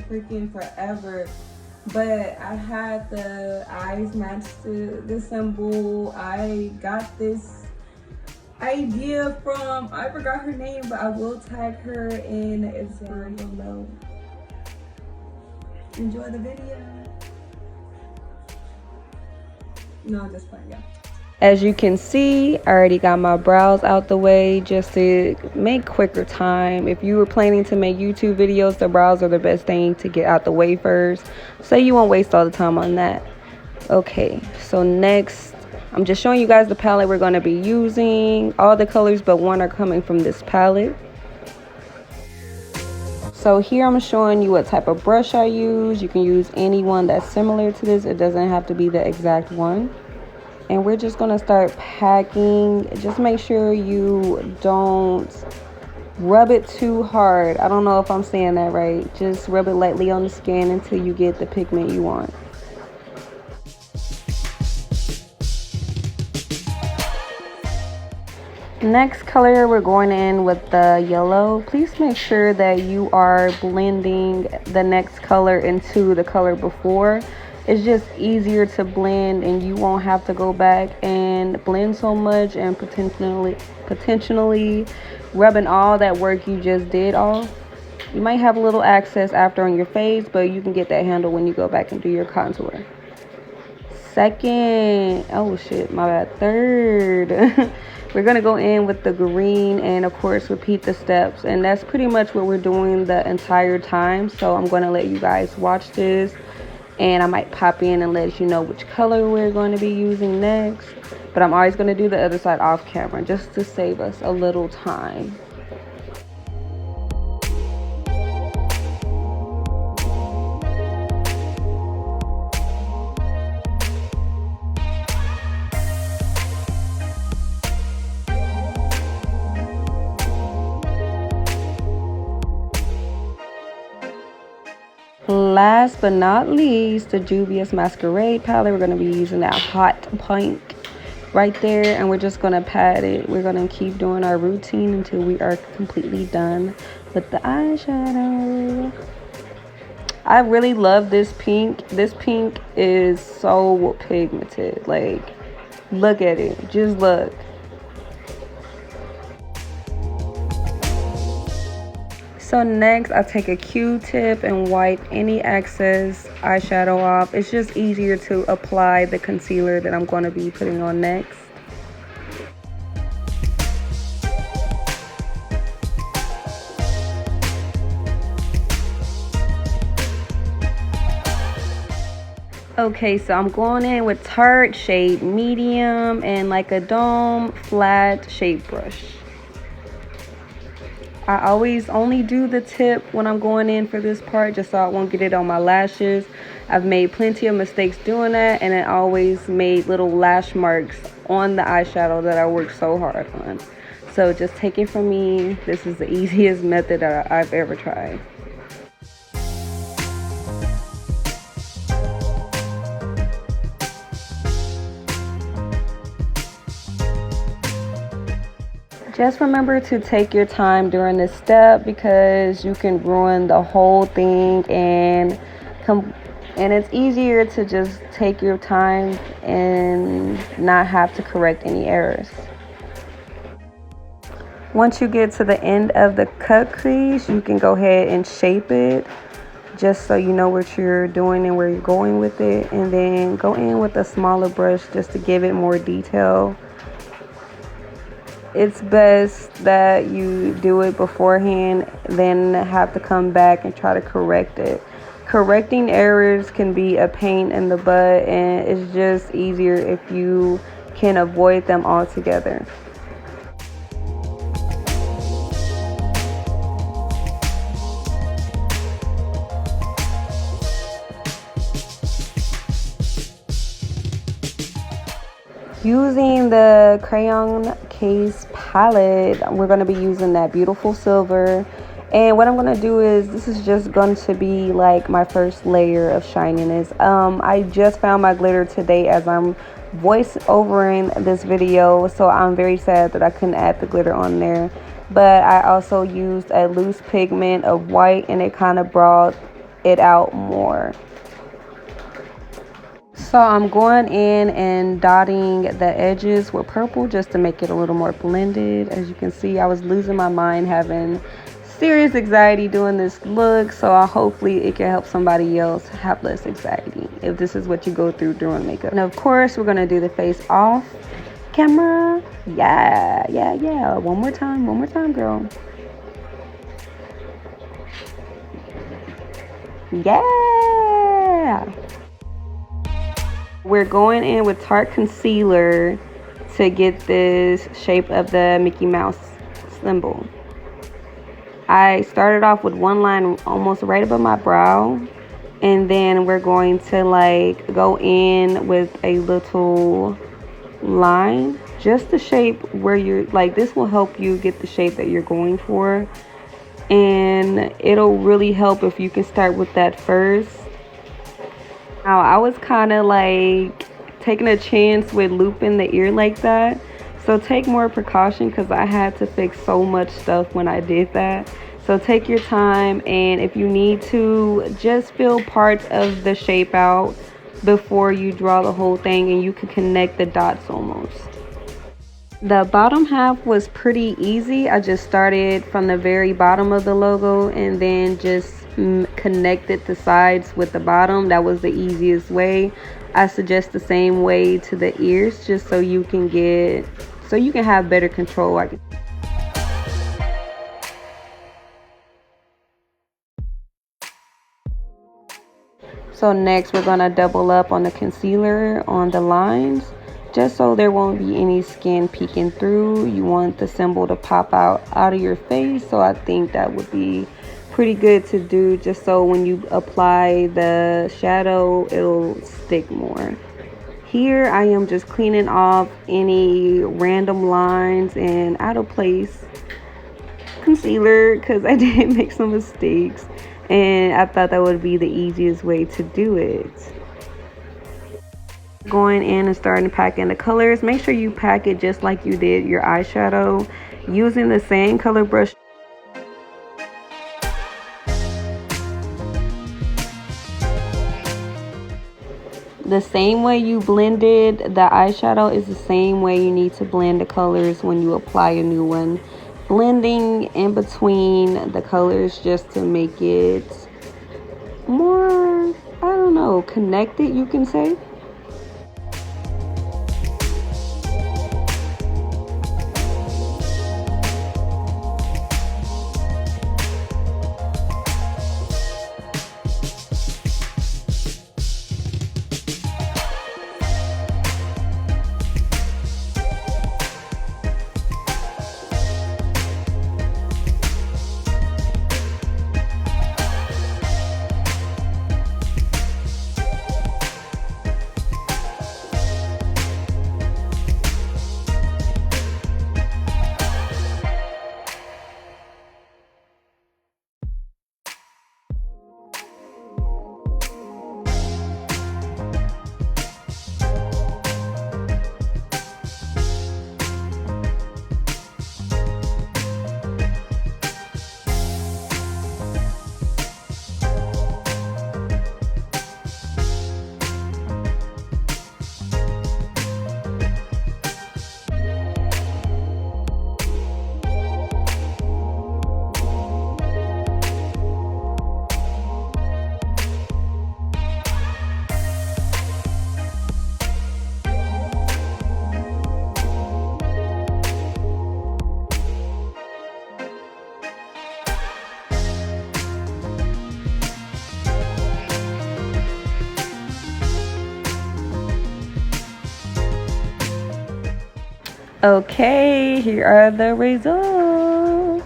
freaking forever. But I had the eyes match to the symbol. I got this idea from, I forgot her name, but I will tag her in it's down below. Enjoy the video. No, just playing, yeah. As you can see, I already got my brows out the way just to make quicker time. If you were planning to make YouTube videos, the brows are the best thing to get out the way first, so you won't waste all the time on that. Okay, so next, I'm just showing you guys the palette we're going to be using. All the colors but one are coming from this palette. So here I'm showing you what type of brush I use. You can use any one that's similar to this. It doesn't have to be the exact one. And we're just going to start packing. Just make sure you don't rub it too hard. I don't know if I'm saying that right. Just rub it lightly on the skin until you get the pigment you want. Next color, we're going in with the yellow. Please make sure that you are blending the next color into the color before. It's just easier to blend and you won't have to go back and blend so much and potentially rubbing all that work you just did off. You might have a little excess after on your face, but you can get that handled when you go back and do your contour. Second, oh shit, my bad, third. We're gonna go in with the green and of course repeat the steps, and that's pretty much what we're doing the entire time. So I'm gonna let you guys watch this, and I might pop in and let you know which color we're going to be using next. But I'm always going to do the other side off camera just to save us a little time. Last but not least, the Juvia's Masquerade palette. We're going to be using that hot pink right there, and we're just going to pat it. We're going to keep doing our routine until we are completely done with the eyeshadow. I really love this pink. This pink is so pigmented. Like, look at it. Just look. So next, I take a Q-tip and wipe any excess eyeshadow off. It's just easier to apply the concealer that I'm going to be putting on next. Okay, so I'm going in with Tarte shade medium and like a dome flat shape brush. I always only do the tip when I'm going in for this part, just so I won't get it on my lashes. I've made plenty of mistakes doing that, and it always made little lash marks on the eyeshadow that I worked so hard on. So just take it from me, this is the easiest method that I've ever tried. Just remember to take your time during this step because you can ruin the whole thing, and it's easier to just take your time and not have to correct any errors. Once you get to the end of the cut crease, you can go ahead and shape it just so you know what you're doing and where you're going with it, and then go in with a smaller brush just to give it more detail. It's best that you do it beforehand, then have to come back and try to correct it. Correcting errors can be a pain in the butt, and it's just easier if you can avoid them altogether. Using the Crayoncase palette, we're going to be using that beautiful silver, and what I'm going to do is, this is just going to be like my first layer of shininess. I just found my glitter today as I'm voice overing this video, so I'm very sad that I couldn't add the glitter on there. But I also used a loose pigment of white, and it kind of brought it out more. So I'm going in and dotting the edges with purple just to make it a little more blended. As you can see, I was losing my mind, having serious anxiety doing this look, so hopefully it can help somebody else have less anxiety if this is what you go through doing makeup. And of course, we're gonna do the face off camera. Yeah. One more time, girl. Yeah. We're going in with Tarte concealer to get this shape of the Mickey Mouse symbol. I started off with one line almost right above my brow, and then we're going to like go in with a little line just to shape where you're like, this will help you get the shape that you're going for, and it'll really help if you can start with that first. Now, I was kind of like taking a chance with looping the ear like that. So take more precaution because I had to fix so much stuff when I did that. So take your time, and if you need to, just fill parts of the shape out before you draw the whole thing, and you can connect the dots almost. The bottom half was pretty easy. I just started from the very bottom of the logo and then just connected the sides with the bottom. That was the easiest way. I suggest the same way to the ears, just so you can have better control. So next we're gonna double up on the concealer on the lines, just so there won't be any skin peeking through. You want the symbol to pop out of your face, so I think that would be pretty good to do, just so when you apply the shadow it'll stick more. Here I am just cleaning off any random lines and out of place concealer because I did make some mistakes, and I thought that would be the easiest way to do it. Going in and starting to pack in the colors. Make sure you pack it just like you did your eyeshadow, using the same color brush. The same way you blended the eyeshadow is the same way you need to blend the colors when you apply a new one. Blending in between the colors just to make it more, I don't know, connected, you can say. Okay, here are the results.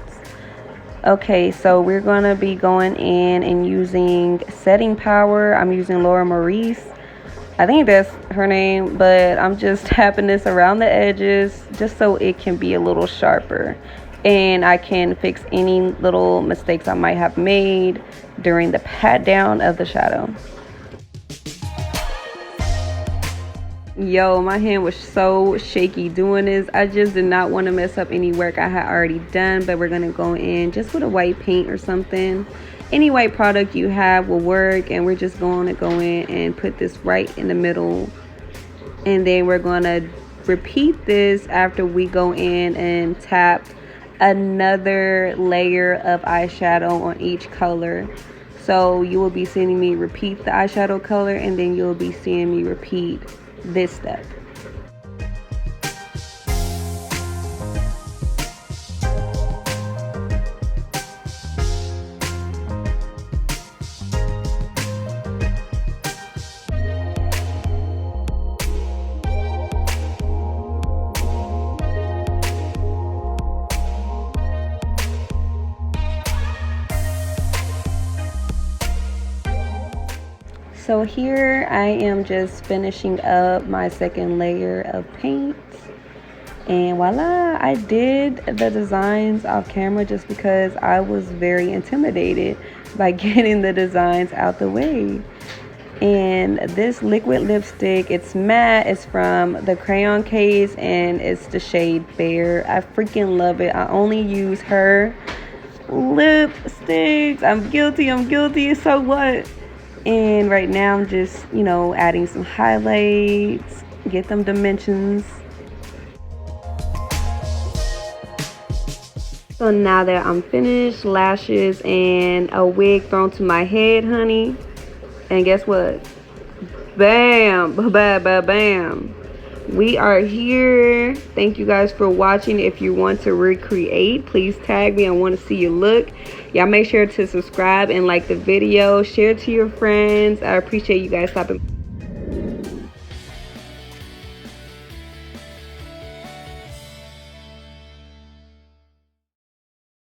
Okay, so we're gonna be going in and using setting power. I'm using Laura Maurice, I think that's her name, but I'm just tapping this around the edges just so it can be a little sharper, and I can fix any little mistakes I might have made during the pat down of the shadow. Yo, my hand was so shaky doing this. I just did not want to mess up any work I had already done, but we're gonna go in just with a white paint or something any white product you have will work. And we're just going to go in and put this right in the middle, and then we're going to repeat this after we go in and tap another layer of eyeshadow on each color. So you will be seeing me repeat the eyeshadow color, and then you'll be seeing me repeat this step. So here I am just finishing up my second layer of paint, and voila, I did the designs off camera just because I was very intimidated by getting the designs out the way. And this liquid lipstick, it's matte, it's from the Crayoncase, and it's the shade Bear. I freaking love it. I only use her lipsticks. I'm guilty, so what? And right now I'm just, you know, adding some highlights, get them dimensions. So now that I'm finished, lashes and a wig thrown to my head, honey. And guess what? Bam, bam. We are here. Thank you guys for watching. If you want to recreate, please tag me. I want to see your look. Y'all make sure to subscribe and like the video. Share it to your friends. I appreciate you guys stopping.